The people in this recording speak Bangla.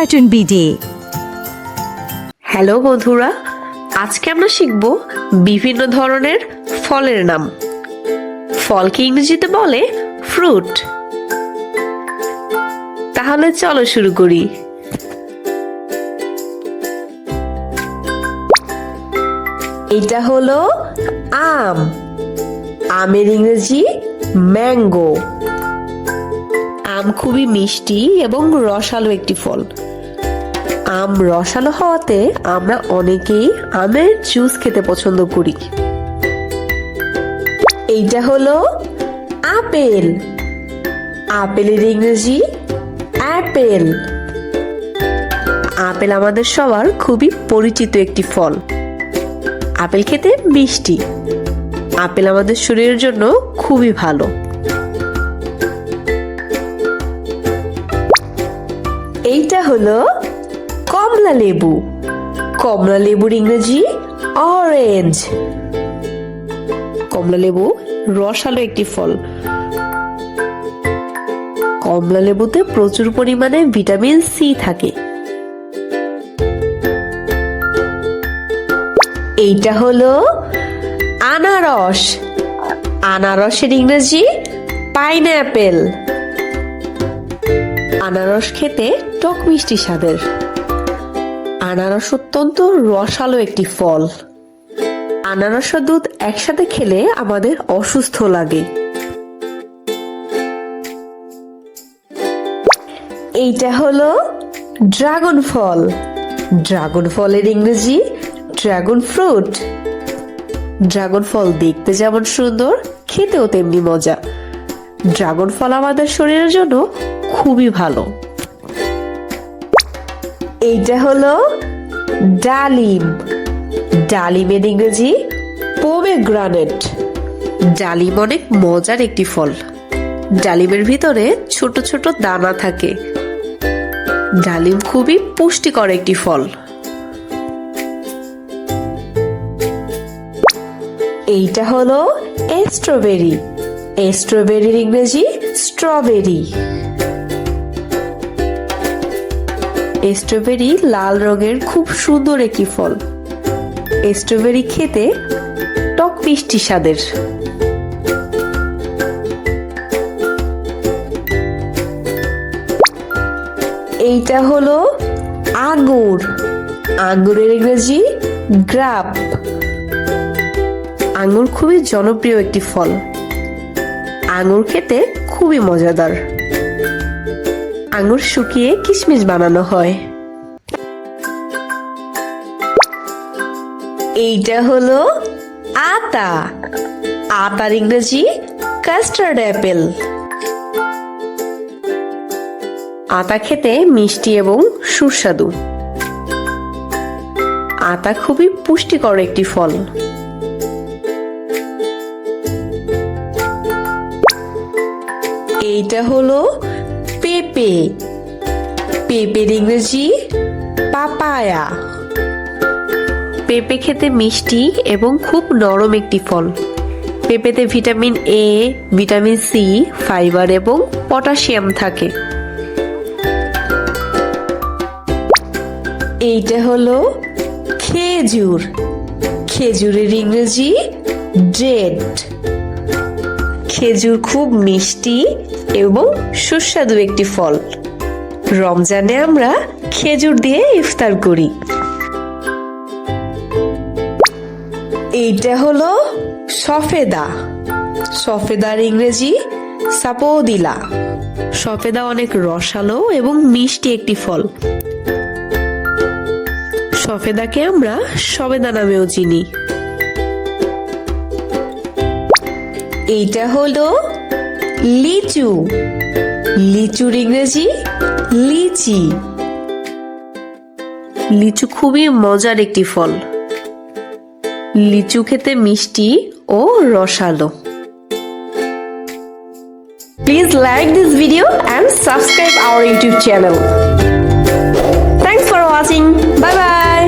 Cartoon BD. হ্যালো বন্ধুরা, আজকে আমরা শিখব বিভিন্ন ধরনের ফলের নাম। ফলকে ইংরেজিতে বলে ফ্রুট। তাহলে চলো শুরু করি। এটা হলো আম। আমের ইংরেজি ম্যাঙ্গো। আম খুবই মিষ্টি এবং রসালো একটি ফল। আম রসালো হওয়াতে আমরা অনেকেই আমের জুস খেতে পছন্দ করি। এইটা হলো আপেল। আপেলের ইংরেজি অ্যাপেল। আপেল আমাদের সবার খুবই পরিচিত একটি ফল। আপেল খেতে মিষ্টি। আপেল আমাদের শরীরের জন্য খুবই ভালো। এইটা হলো কমলা লেবু। কমলা লেবুর ইংরেজি অরেঞ্জ। কমলা লেবু রসালো একটি ফল। কমলা লেবুতে প্রচুর পরিমাণে ভিটামিন সি থাকে। এইটা হলো আনারস। আনারসের ইংরেজি পাইনঅ্যাপেল। আনারস খেতে টক মিষ্টি স্বাদের। আনারস অত্যন্ত রসালো একটি ফল। আনারস ও দুধ একসাথে খেলে আমাদের অসুস্থ লাগে। এইটা হলো ড্রাগন ফল। ড্রাগন ফলের ইংরেজি ড্রাগন ফ্রুট। ড্রাগন ফল দেখতে যেমন সুন্দর, খেতেও তেমনি মজা। ড্রাগন ফল আমাদের শরীরের জন্য খুবই ভালো। এইটা হলো ডালিম। ডালিমের ইংরেজি পোমেগ্রানেট। ডালিম অনেক মজার একটি ফল। ডালিমের ভিতরে ছোট ছোট দানা থাকে। ডালিম খুবই পুষ্টিকর একটি ফল। এইটা হলো স্ট্রবেরি। স্ট্রবেরির ইংরেজি স্ট্রবেরি। স্ট্রবেরি লাল রঙের খুব সুন্দর একটি ফল। স্ট্রবেরি খেতে টক মিষ্টি স্বাদের। এইটা হলো আঙ্গুর। আঙ্গুরের ইংরেজি গ্রাপ। আঙ্গুর খুবই জনপ্রিয় একটি ফল। আঙ্গুর খেতে খুবই মজাদার। আঙ্গুর শুকিয়ে কিশমিশ বানানো হয়। এইটা হলো আতা। আতার ইংরেজি কাস্টার্ড অ্যাপেল। আতা খেতে মিষ্টি এবং সুস্বাদু। আতা খুবই পুষ্টিকর একটি ফল। এইটা হলো পেঁপে। পেঁপের ইংরেজি পাপায়া। পেঁপে খেতে মিষ্টি এবং খুব নরম একটি ফল। পেঁপেতে vitamin A, vitamin C, fibre এবং পটাশিয়াম থাকে। এইটা হলো খেজুর। খেজুরের ইংরেজি ডেট। খেজুর খুব মিষ্টি এবং সুস্বাদু একটি ফল। রমজানে আমরা খেজুর দিয়ে ইফতার করি। এইটা হলো সফেদা। সফেদার ইংরেজি সাপোদিলা। সফেদা অনেক রসালো এবং মিষ্টি একটি ফল। সফেদাকে আমরা সবেদা নামেও চিনি। এইটা হলো লিচু। লিচুর ইংরেজি লিচি। লিচু খুবই মজার একটি ফল। লিচু খেতে মিষ্টি ও রসালো। Please like this video and subscribe our YouTube channel. Thanks for watching. Bye bye.